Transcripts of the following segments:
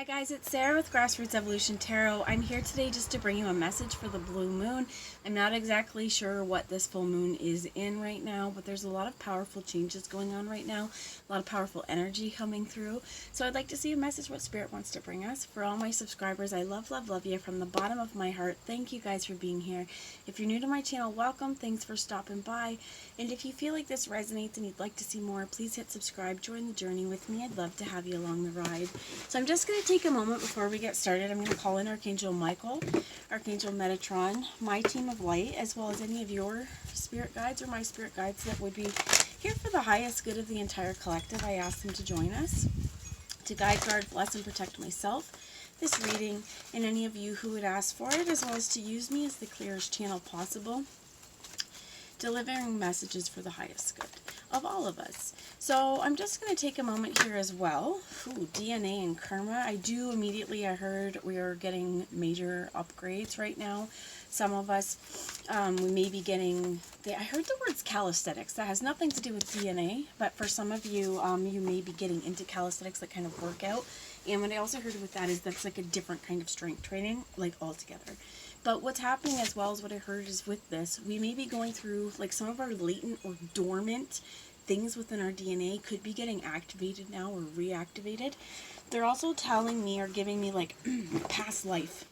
Hi guys, it's Sarah with Grassroots Evolution Tarot. I'm here today just to bring you a message for the blue moon. I'm not exactly sure what this full moon is in right now, but there's a lot of powerful changes going on right now, a lot of powerful energy coming through. So I'd like to see a message what Spirit wants to bring us. For all my subscribers, I love you from the bottom of my heart. Thank you guys for being here. If you're new to my channel, welcome. Thanks for stopping by. And if you feel like this resonates and you'd like to see more, please hit subscribe. Join the journey with me. I'd love to have you along the ride. So I'm just going to take a moment before we get started. I'm going to call in Archangel Michael, Archangel Metatron, my team of light, as well as any of your spirit guides or my spirit guides that would be here for the highest good of the entire collective. I ask them to join us to guide, guard, bless, and protect myself, this reading, and any of you who would ask for it, as well as to use me as the clearest channel possible, delivering messages for the highest good of all of us. So I'm just going to take a moment here as well. Ooh, DNA and karma. I heard we are getting major upgrades right now. Some of us, we may be getting, I heard the words calisthenics. That has nothing to do with DNA, but for some of you, you may be getting into calisthenics, that kind of workout. And what I also heard with that is that's like a different kind of strength training, like altogether. But what's happening as well as what I heard is with this, we may be going through like some of our latent or dormant things within our DNA could be getting activated now or reactivated. They're also telling me or giving me like past life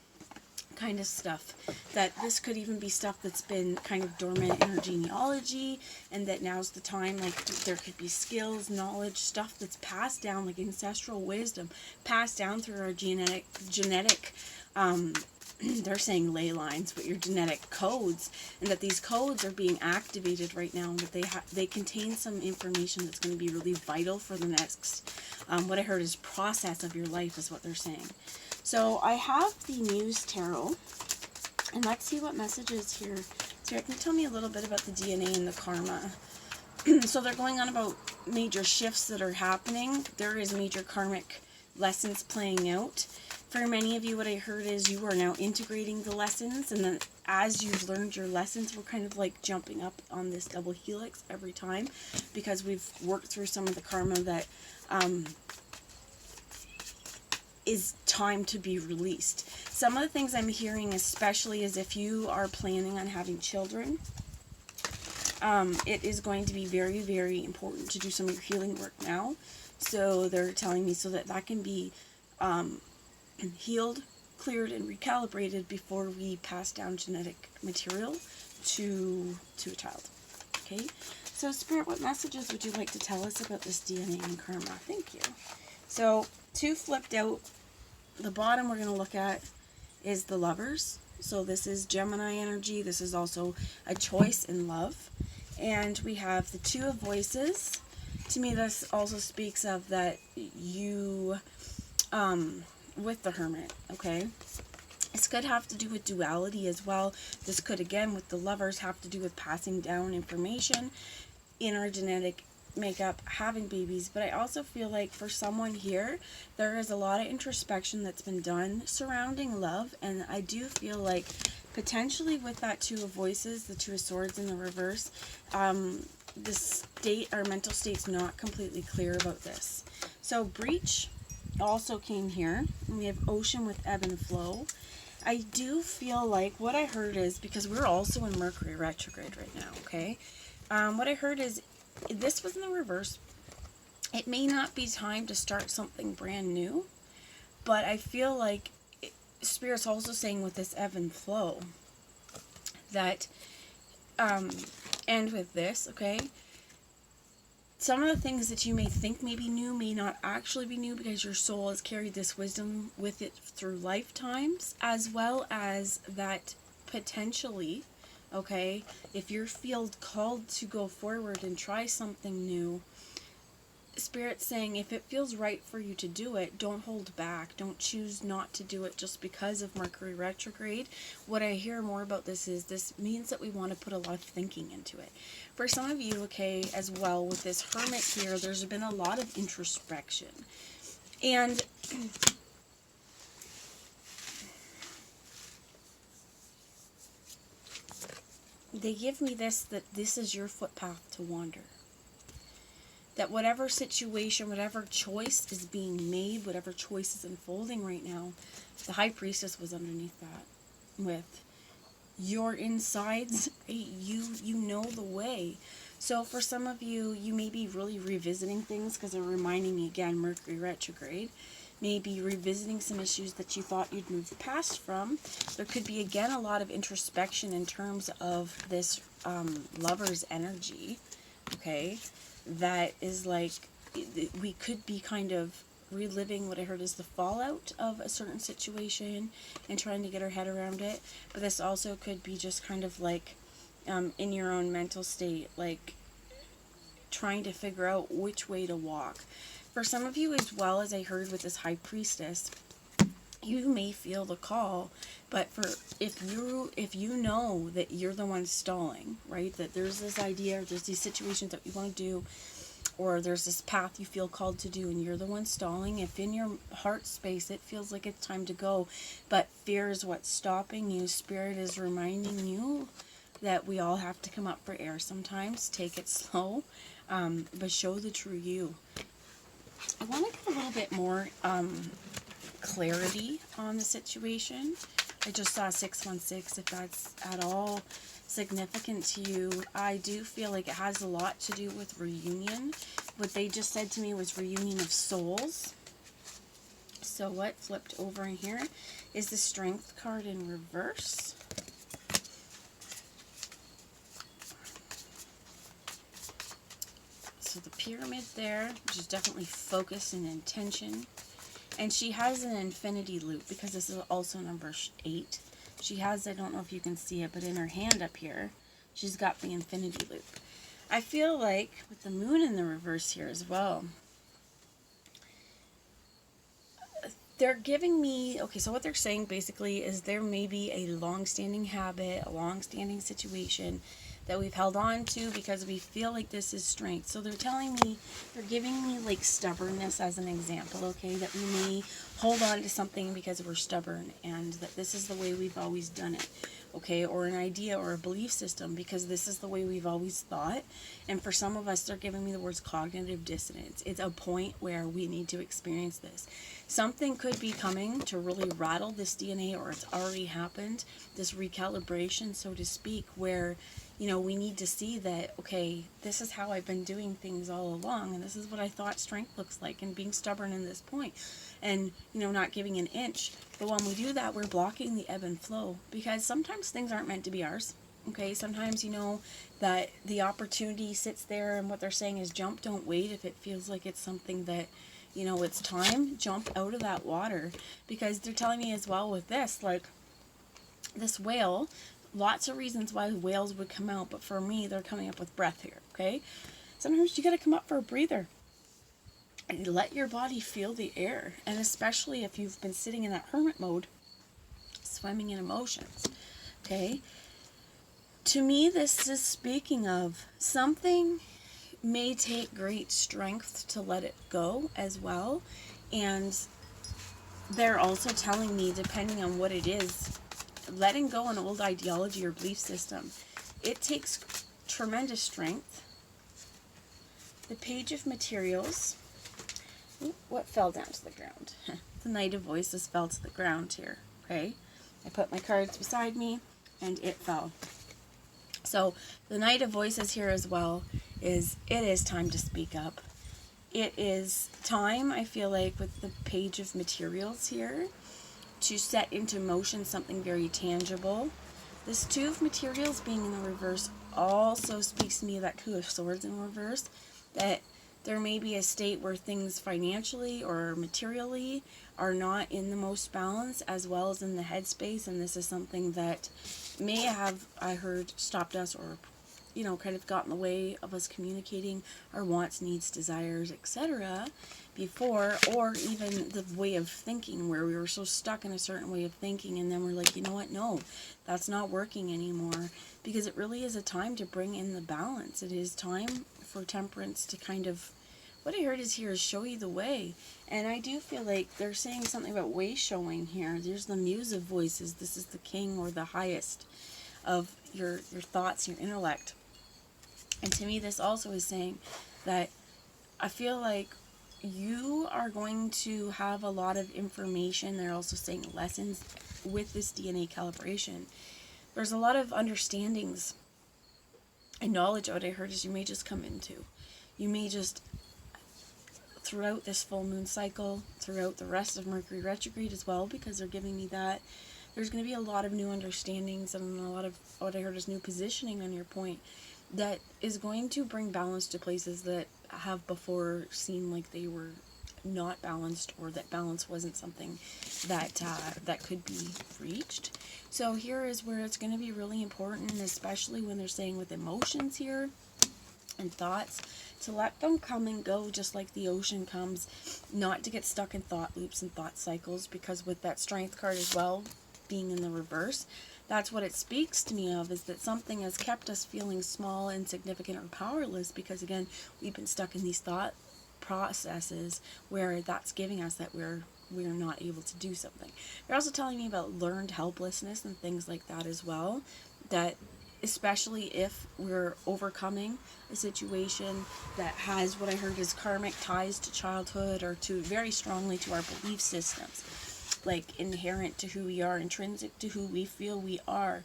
kind of stuff, that this could even be stuff that's been kind of dormant in our genealogy, and that now's the time, like there could be skills, knowledge, stuff that's passed down, like ancestral wisdom passed down through our genetic they're saying ley lines, but your genetic codes, and that these codes are being activated right now, and that they contain some information that's going to be really vital for the next, what I heard is process of your life is what they're saying. So I have the Muse Tarot, and let's see what messages here. So can you tell me a little bit about the DNA and the karma? So they're going on about major shifts that are happening. There is major karmic lessons playing out. For many of you, what I heard is you are now integrating the lessons, and then as you've learned your lessons, we're kind of like jumping up on this double helix every time, because we've worked through some of the karma that is time to be released. Some of the things I'm hearing, especially, is if you are planning on having children, it is going to be very, very important to do some of your healing work now. So they're telling me so that that can be healed, cleared, and recalibrated before we pass down genetic material to a child. Okay, so Spirit, what messages would you like to tell us about this DNA and karma? Thank you. So two flipped out. The bottom we're going to look at is the Lovers. So this is Gemini energy. This is also a choice in love. And we have the Two of Voices. To me, this also speaks of that you, with the Hermit, okay? This could have to do with duality as well. This could, again, with the Lovers, have to do with passing down information in our genetic makeup, having babies. But I also feel like for someone here, there is a lot of introspection that's been done surrounding love, and I do feel like potentially with that Two of Voices, the Two of Swords in the reverse, the state, our mental state's not completely clear about this. So breach also came here, and we have ocean with ebb and flow. I do feel like what I heard is, because we're also in Mercury retrograde right now, okay? What I heard is, this was in the reverse. It may not be time to start something brand new, but I feel like Spirit's also saying with this ebb and flow that, and with this, okay, some of the things that you may think may be new may not actually be new, because your soul has carried this wisdom with it through lifetimes, as well as that potentially, okay, if you feel called to go forward and try something new, Spirit's saying if it feels right for you to do it, don't hold back. Don't choose not to do it just because of Mercury retrograde. What I hear more about this is, this means that we want to put a lot of thinking into it. For some of you, okay, as well, with this Hermit here, there's been a lot of introspection. And they give me this, that this is your footpath to wander. that whatever situation, whatever choice is being made, whatever choice is unfolding right now, the High Priestess was underneath that with your insides, right? You know the way. So for some of you, you may be really revisiting things because they're reminding me again, Mercury retrograde. Maybe revisiting some issues that you thought you'd moved past from. There could be, again, a lot of introspection in terms of this lover's energy, okay? That is like, we could be kind of reliving what I heard is the fallout of a certain situation and trying to get our head around it. But this also could be just kind of like in your own mental state, like trying to figure out which way to walk. For some of you as well, as I heard with this High Priestess, you may feel the call, but for if you know that you're the one stalling, right? That there's this idea, there's these situations that you want to do, or there's this path you feel called to do and you're the one stalling. If in your heart space it feels like it's time to go, but fear is what's stopping you, Spirit is reminding you that we all have to come up for air sometimes. Take it slow, but show the true you. I want to get a little bit more clarity on the situation. I just saw 616, if that's at all significant to you. I do feel like it has a lot to do with reunion. What they just said to me was reunion of souls. So what flipped over in here is the Strength card in reverse. So the pyramid there, which is definitely focus and intention. And she has an infinity loop because this is also number 8. She has, I don't know if you can see it, but in her hand up here, she's got the infinity loop. I feel like with the moon in the reverse here as well, they're giving me, okay, so what they're saying basically is there may be a long-standing habit, a long-standing situation that we've held on to because we feel like this is strength. So they're telling me, they're giving me like stubbornness as an example, okay, that we may hold on to something because we're stubborn and that this is the way we've always done it, okay, or an idea or a belief system because this is the way we've always thought. And for some of us, they're giving me the words cognitive dissonance. It's a point where we need to experience this. Something could be coming to really rattle this DNA, or it's already happened, this recalibration, so to speak, where you know, we need to see that, okay, this is how I've been doing things all along, and this is what I thought strength looks like, and being stubborn in this point, and, you know, not giving an inch. But when we do that, we're blocking the ebb and flow, because sometimes things aren't meant to be ours, okay? Sometimes, you know, that the opportunity sits there, and what they're saying is jump, don't wait. If it feels like it's something that, you know, it's time, jump out of that water, because they're telling me as well with this, like, this whale, lots of reasons why whales would come out, but for me, they're coming up with breath here, okay? Sometimes you got to come up for a breather and let your body feel the air, and especially if you've been sitting in that hermit mode, swimming in emotions, okay? To me, this is speaking of something may take great strength to let it go as well, and they're also telling me, depending on what it is, letting go an old ideology or belief system, it takes tremendous strength. The Page of Materials. Ooh, what fell down to the ground? The Knight of Voices fell to the ground here, okay? I put my cards beside me, and it fell. So, the Knight of Voices here as well is, it is time to speak up. It is time, I feel like, with the Page of Materials here, to set into motion something very tangible. This Two of Materials being in the reverse also speaks to me of that Two of Swords in reverse, that there may be a state where things financially or materially are not in the most balance, as well as in the headspace, and this is something that may have, I heard, stopped us, or you know, kind of got in the way of us communicating our wants, needs, desires, etc. before, or even the way of thinking, where we were so stuck in a certain way of thinking, and then we're like, you know what, no, that's not working anymore, because it really is a time to bring in the balance. It is time for temperance to kind of, what I heard is here is show you the way. And I do feel like they're saying something about way showing here. There's the Muse of Voices. This is the king, or the highest of your thoughts, your intellect. And to me, this also is saying that I feel like you are going to have a lot of information. They're also saying lessons with this DNA calibration. There's a lot of understandings and knowledge what I heard is you may just come into. You may just, throughout this full moon cycle, throughout the rest of Mercury retrograde as well, because they're giving me that, there's going to be a lot of new understandings and a lot of what I heard is new positioning on your point that is going to bring balance to places that have before seemed like they were not balanced, or that balance wasn't something that that could be reached. So here is where it's going to be really important, especially when they're saying with emotions here and thoughts, to let them come and go just like the ocean comes, not to get stuck in thought loops and thought cycles, because with that strength card as well being in the reverse, that's what it speaks to me of, is that something has kept us feeling small, insignificant, or powerless, because again, we've been stuck in these thought processes where that's giving us that we're not able to do something. They're also telling me about learned helplessness and things like that as well, that especially if we're overcoming a situation that has what I heard is karmic ties to childhood, or to very strongly to our belief systems, like inherent to who we are, intrinsic to who we feel we are.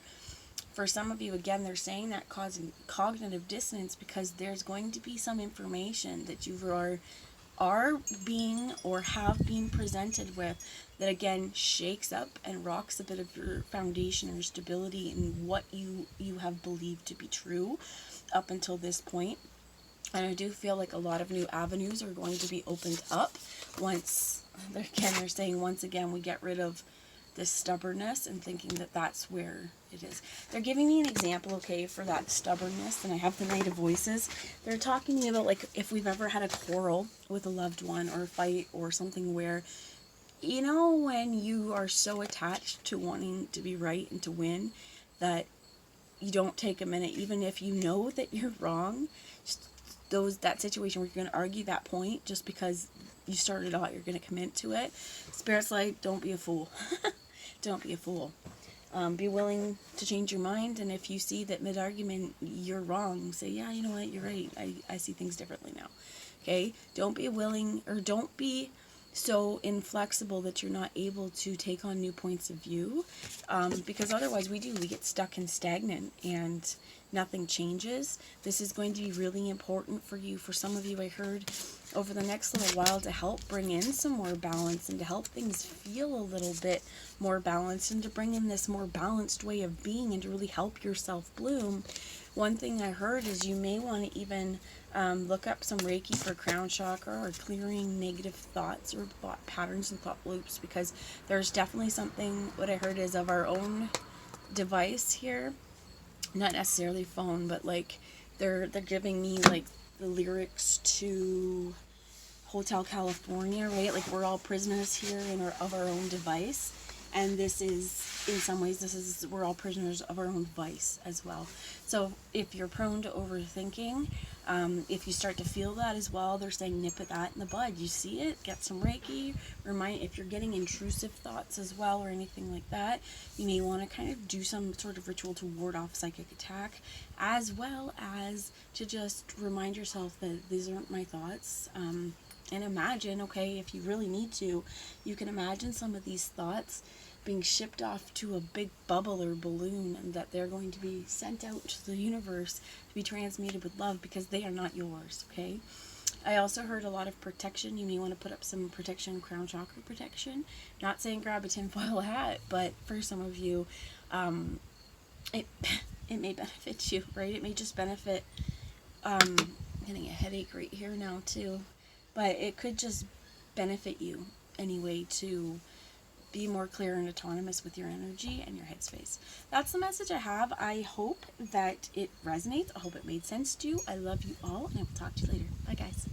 For some of you, again, they're saying that causing cognitive dissonance, because there's going to be some information that you are being or have been presented with that again shakes up and rocks a bit of your foundation or stability in what you have believed to be true up until this point. And I do feel like a lot of new avenues are going to be opened up once, again, they're saying once again we get rid of this stubbornness and thinking that that's where it is. They're giving me an example, okay, for that stubbornness, and I have the Knight of Voices. They're talking to me about, like, if we've ever had a quarrel with a loved one or a fight or something where, you know, when you are so attached to wanting to be right and to win that you don't take a minute, even if you know that you're wrong, just that situation where you're going to argue that point just because you started out, you're going to commit to it. Spirit's like, don't be a fool. Don't be a fool. Be willing to change your mind, and if you see that mid-argument you're wrong, say, yeah, you know what, you're right. I see things differently now. Okay? Don't be willing, or don't be so inflexible that you're not able to take on new points of view, because otherwise we get stuck and stagnant and nothing changes. This is going to be really important for you. For some of you, I heard over the next little while, to help bring in some more balance and to help things feel a little bit more balanced, and to bring in this more balanced way of being and to really help yourself bloom. One thing I heard is you may want to even look up some Reiki for crown chakra, or clearing negative thoughts or thought patterns and thought loops, because there's definitely something, what I heard is of our own device here, not necessarily phone, but like they're giving me like the lyrics to Hotel California, right? Like, we're all prisoners here of our own device. And this is, in some ways, we're all prisoners of our own vice as well. So if you're prone to overthinking, if you start to feel that as well, they're saying nip at that in the bud. You see it, get some Reiki. If you're getting intrusive thoughts as well or anything like that, you may want to kind of do some sort of ritual to ward off psychic attack, as well as to just remind yourself that these aren't my thoughts. And imagine, okay, if you really need to, you can imagine some of these thoughts being shipped off to a big bubble or balloon, and that they're going to be sent out to the universe to be transmuted with love, because they are not yours, okay? I also heard a lot of protection. You may want to put up some protection, crown chakra protection. Not saying grab a tinfoil hat, but for some of you, it may benefit you, right? It may just benefit, I'm getting a headache right here now too. But it could just benefit you anyway to be more clear and autonomous with your energy and your headspace. That's the message I have. I hope that it resonates. I hope it made sense to you. I love you all, and I will talk to you later. Bye, guys.